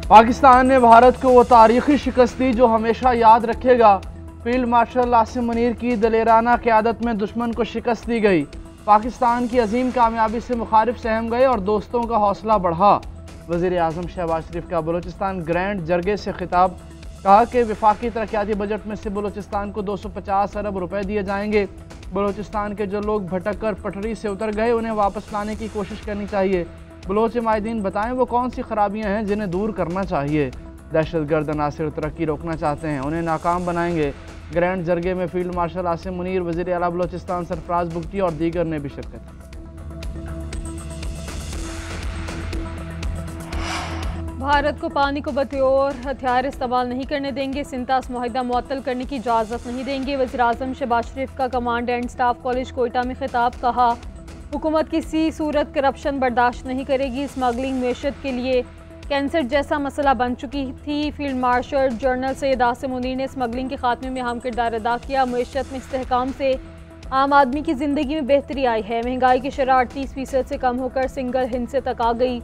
पाकिस्तान ने भारत को वो तारीखी शिकस्त दी जो हमेशा याद रखेगा। फील्ड मार्शल आसिम मुनीर की दलेराना क़यादत में दुश्मन को शिकस्त दी गई। पाकिस्तान की अजीम कामयाबी से मुखारिफ सहम गए और दोस्तों का हौसला बढ़ा। वज़ीर आज़म शहबाज शरीफ का बलूचिस्तान ग्रैंड जरगे से खिताब। कहा कि वफाकी तरक्याती बजट में से बलूचिस्तान को 250 अरब रुपए दिए जाएंगे। बलूचिस्तान के जो लोग भटक कर पटरी से उतर गए उन्हें वापस लाने की कोशिश करनी चाहिए। बलोच माहिदीन बताएं वो कौन सी खराबियां हैं जिन्हें दूर करना चाहिए। दहशतगर्द अनासिर तरक्की रोकना चाहते हैं, उन्हें नाकाम बनाएंगे। ग्रैंड जरगे में फील्ड मार्शल आसिम मुनीर, वज़ीर आला बलूचिस्तान सरफराज बुगटी और दीगर ने भी शिरकत की। भारत को पानी को बतौर हथियार इस्तेमाल नहीं करने देंगे। सिंतास मुआहदा मुअत्तल करने की इजाज़त नहीं देंगे। वज़ीर आज़म शहबाज शरीफ का command and staff college Quetta में खिताब। कहा हुकूमत किसी सूरत करप्शन बर्दाश्त नहीं करेगी। स्मगलिंग मैशत के लिए कैंसर जैसा मसला बन चुकी थी। Field marshal general Syed Asim Munir ने स्मगलिंग के खात्मे में अहम किरदार अदा किया। मैशत में इस्तेहकाम से आम आदमी की ज़िंदगी में बेहतरी आई है। महंगाई की शरह 38% से कम होकर सिंगल हिंसे तक आ गई।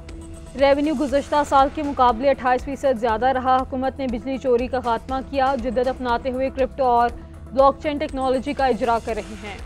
रेवेन्यू गुज़श्ता साल के मुकाबले 28% ज़्यादा रहा। हुकूमत ने बिजली चोरी का खात्मा किया। जिद्दत अपनाते हुए क्रिप्टो और ब्लॉकचेन टेक्नोलॉजी का इजरा कर रहे हैं।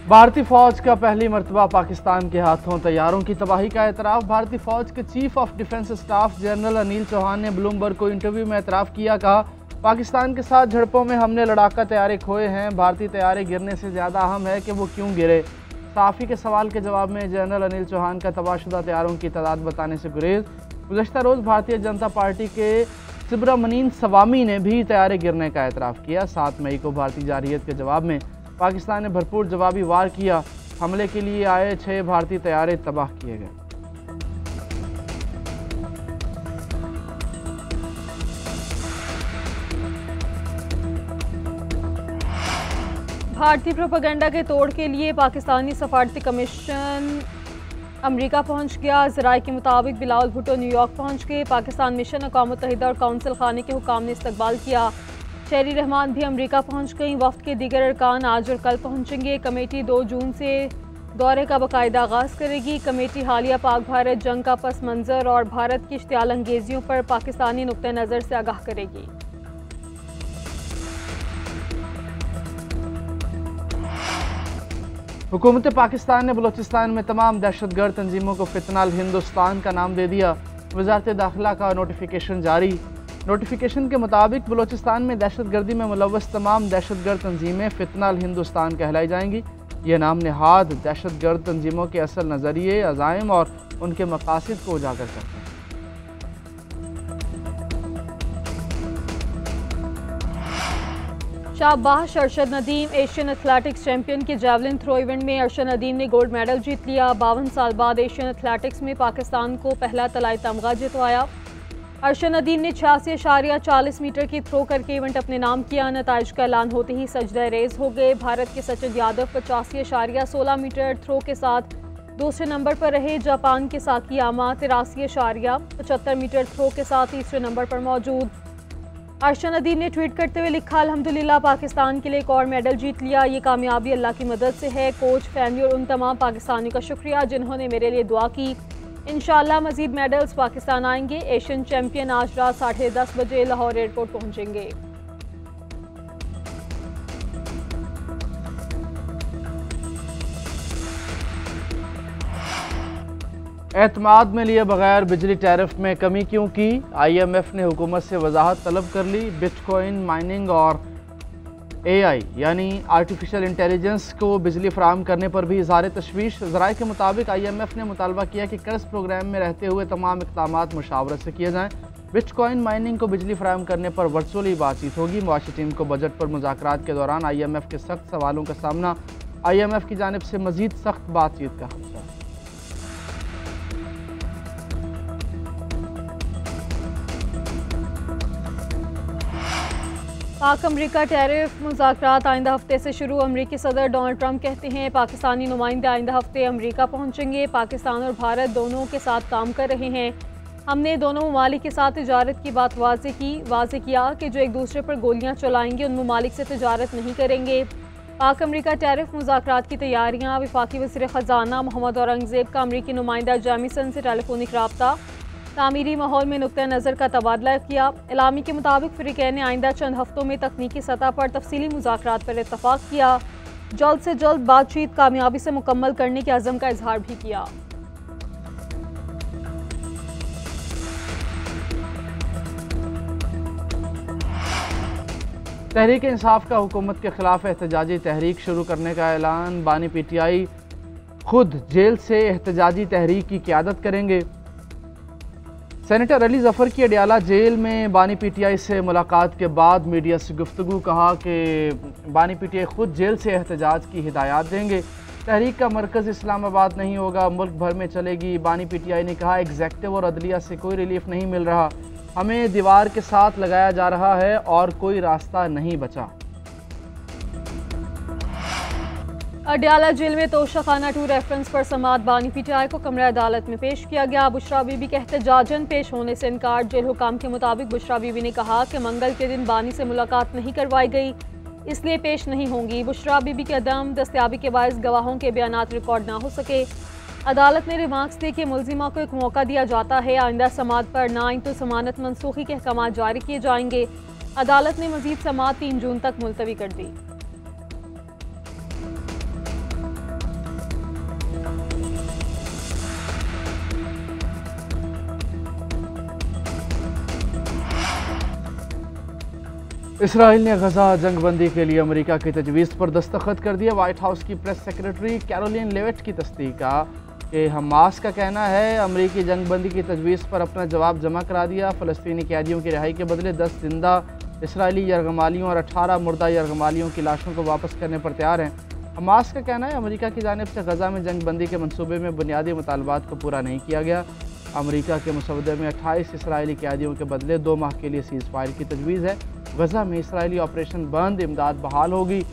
भारतीय फौज का पहली मरतबा पाकिस्तान के हाथों तैयारों की तबाही का एतराफ़। भारतीय फौज के chief of defence staff general Anil Chauhan ने ब्लूमबर्ग को इंटरव्यू में एतराफ़ किया। कहा पाकिस्तान के साथ झड़पों में हमने लड़ाका तैयारे खोए हैं। भारतीय तैयारे गिरने से ज़्यादा अहम है कि वो क्यों गिरे। सहाफ़ी के सवाल के जवाब में जनरल अनिल चौहान का तबाहशुदा तैयारों की तादाद बताने से गुरेज। गुज़श्ता रोज़ भारतीय जनता पार्टी के सुब्रमनीन स्वामी ने भी तैयारे गिरने का एतराफ़ किया। 7 मई को भारतीय जारहियत के जवाब में पाकिस्तान ने भरपूर जवाबी वार किया। हमले के लिए आए 6 भारतीय तैयारे तबाह किए गए। भारतीय प्रोपेगेंडा के तोड़ के लिए पाकिस्तानी सफारती कमीशन अमेरिका पहुंच गया। ज़राए के मुताबिक बिलावल भुट्टो न्यूयॉर्क पहुंच गए। पाकिस्तान मिशन अक़वाम मुत्तहिदा और काउंसिल खाने के हुकाम ने इस्तकबाल किया। शेरी रहमान भी अमेरिका पहुंच गई। वफ़द के दीगर अरकान आज और कल पहुंचेंगे। कमेटी 2 जून से दौरे का बाकायदा आगाज़ करेगी। कमेटी हालिया पाक भारत जंग का पस मंज़र और भारत की इश्तियाल अंगेजियों पर पाकिस्तानी नुक्ते नज़र से आगाह करेगी। हुकूमत पाकिस्तान ने बलूचिस्तान में तमाम दहशतगर्द तंजीमों को फितनाल हिंदुस्तान का नाम दे दिया। वज़ारत दाखिला का नोटिफिकेशन जारी। नोटिफिकेशन के मुताबिक बलूचिस्तान में दहशतगर्दी में मुलव्वस तमाम दहशतगर्द तंजीमें फितनाल हिंदुस्तान कहलाई जाएंगी। यह नाम नहाद दहशतगर्द तंजीमों के असल नज़रिए, अज़ाइम और उनके मकासद को उजागर करते हैं। शाबाश Arshad Nadeem. Asian athletics champion के जेवलिन थ्रो इवेंट में अरशद नदीम ने गोल्ड मेडल जीत लिया। 52 साल बाद एशियन एथलेटिक्स में पाकिस्तान को पहला तलाई तमगा जितवाया। अरशद नदीम ने 86.40 मीटर की थ्रो करके इवेंट अपने नाम किया। नताइज का ऐलान होते ही सजदा रेज हो गए। भारत के सचिन यादव 85.16 मीटर थ्रो के साथ दूसरे नंबर पर रहे। जापान के साकियामा 83.75 मीटर थ्रो के साथ तीसरे नंबर पर मौजूद। अरशद नदीम ने ट्वीट करते हुए लिखा, अल्हम्दुलिल्लाह पाकिस्तान के लिए एक और मेडल जीत लिया। ये कामयाबी अल्लाह की मदद से है। कोच, फैमिली और उन तमाम पाकिस्तानियों का शुक्रिया जिन्होंने मेरे लिए दुआ की। इंशाअल्लाह मजीद मेडल्स पाकिस्तान आएंगे। एशियन चैंपियन आज रात 10:30 बजे लाहौर एयरपोर्ट पहुंचेंगे। एतमाद में लिए बगैर बिजली टैरिफ में कमी क्यों की? IMF ने हुकूमत से वजाहत तलब कर ली। बिटकॉइन माइनिंग और AI यानी आर्टिफिशियल इंटेलिजेंस को बिजली फराहम करने पर भी इज़हार तशवीश। ज़राए के मुताबिक IMF ने मुतालबा किया कि कर्ज प्रोग्राम में रहते हुए तमाम इक़दामात मुशावरत से किए जाएँ। बिटकॉइन माइनिंग को बिजली फराहम करने पर वर्चुअली बातचीत होगी। मुआशी टीम को बजट पर मुज़ाकरात के दौरान IMF के सख्त सवालों का सामना। IMF की जानिब से मज़ीद सख्त बातचीत का खदशा। पाक अमरीका टैरिफ मुज़ाकरात आइंदा हफ्ते से शुरू। अमरीकी सदर डोनाल्ड ट्रंप कहते हैं पाकिस्तानी नुमाइंदे आइंदा हफ्ते अमरीका पहुंचेंगे। पाकिस्तान और भारत दोनों के साथ काम कर रहे हैं। हमने दोनों ममालिक के साथ तिजारत की बात वाज़े किया कि जो एक दूसरे पर गोलियां चलाएंगे उन ममालिक से तिजारत नहीं करेंगे। पाक अमरीका टैरिफ मुज़ाकरात की तैयारियां। वफाकी वज़ीर ख़जाना मोहम्मद औरंगज़ेब का अमरीकी नुमाइंदा जेमिसन से टेलीफोनिक रब्ता। तामीरी माहौल में नुक्ता नज़र का तबादला किया। इलामी के मुताबिक फ़रीक़ैन ने आइंदा चंद हफ्तों में तकनीकी सतह पर तफसीली मुज़ाकरात पर इत्तफ़ाक़ किया। जल्द से जल्द बातचीत कामयाबी से मुकम्मल करने के अज़म का इजहार भी किया। तहरीक इंसाफ का हुकूमत के खिलाफ एहतजाजी तहरीक शुरू करने का ऐलान। बानी PTI खुद जेल से एहतजाजी तहरीक की क़यादत करेंगे। सेनेटर अली ज़फ़र की अडियाला जेल में बानी PTI से मुलाकात के बाद मीडिया से गुफ्तगू। कहा कि बानी PTI खुद जेल से एहतजाज की हिदायत देंगे। तहरीक का मरकज़ इस्लामाबाद नहीं होगा, मुल्क भर में चलेगी। बानी PTI ने कहा एग्जेक्टिव और अदलिया से कोई रिलीफ नहीं मिल रहा, हमें दीवार के साथ लगाया जा रहा है और कोई रास्ता नहीं बचा। अडियाला जेल में तोशाखाना 2 रेफरेंस पर समात। बानी PTI को कमरा अदालत में पेश किया गया। बुशरा बीबी के एहतजाजन पेश होने से इनकार। जेल हुकाम के मुताबिक बुशरा बीबी ने कहा कि मंगल के दिन बानी से मुलाकात नहीं करवाई गई, इसलिए पेश नहीं होंगी। बुशरा बीबी के अदम दस्तयाबी के बायस गवाहों के बयानात रिकॉर्ड ना हो सके। अदालत ने रिमार्क्स दिए कि मुल्जिमा को एक मौका दिया जाता है, आइंदा समात पर ना आइन तो जमानत मनसूखी के अहकाम जारी किए जाएंगे। अदालत ने मजीद समात 3 जून तक मुलतवी कर दी। इसराइल ने गजा जंगबंदी के लिए अमेरिका की तजवीज़ पर दस्तखत कर दिया। वाइट हाउस की प्रेस सेक्रेटरी कैरोलिन लेविट की तस्दीक कि हमास का कहना है अमेरिकी जंगबंदी की तजवीज़ पर अपना जवाब जमा करा दिया। फ़लस्तीनी कैदियों की रिहाई के बदले 10 जिंदा इसराइली यरगमालियों और 18 मुर्दा यरगमालियों की लाशों को वापस करने पर तैयार हैं। हमास का कहना है अमेरिका की जानिब से गजा में जंगबंदी के मनसूबे में बुनियादी मुतालबात को पूरा नहीं किया गया। अमेरिका के मसौदे में 28 इसराइली कैदियों के बदले 2 माह के लिए सीज़ फायर की तजवीज़ है। गजा में इसराइली ऑपरेशन बंद, इमदाद बहाल होगी।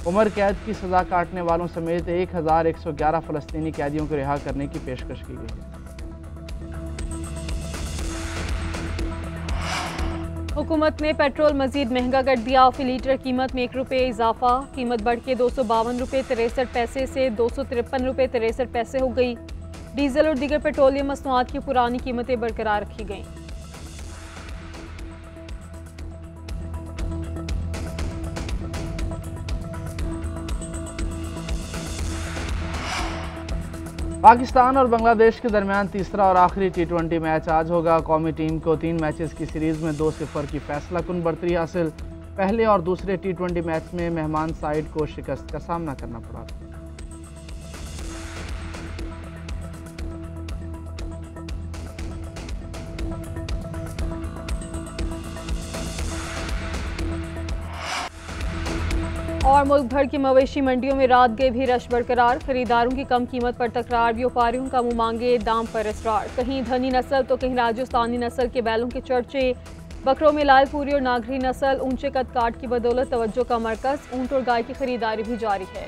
उम्र कैद की सज़ा काटने वालों समेत 1111 फ़लस्तीनी कैदियों को रिहा करने की पेशकश की गई है। हुकूमत ने पेट्रोल मजीद महंगा कर दिया। फी लीटर कीमत में 1 रुपये इजाफा। कीमत बढ़ के 252 रुपये 63 पैसे से 253 रुपये 63 पैसे हो गई। डीजल और दीगर पेट्रोलियम मसनूआत की पुरानी कीमतें बरकरार रखी गईं। पाकिस्तान और बांग्लादेश के दरमियान तीसरा और आखिरी T20 मैच आज होगा। कौमी टीम को 3 मैचेस की सीरीज़ में 2-0 की फैसला कुन बढ़तरी हासिल। पहले और दूसरे T20 मैच में मेहमान साइड को शिकस्त का सामना करना पड़ा। और मुल्क भर की मवेशी मंडियों में रात गए भी रश बरकरार। खरीदारों की कम कीमत पर तकरार। व्यापारियों का मुंह मांगे दाम पर इसरार। कहीं धनी नस्ल तो कहीं राजस्थानी नस्ल के बैलों के चर्चे। बकरों में लालपुरी और नागरी नस्ल ऊंचे कद काट की बदौलत तवज्जो का मरकज। ऊंट और गाय की खरीदारी भी जारी है।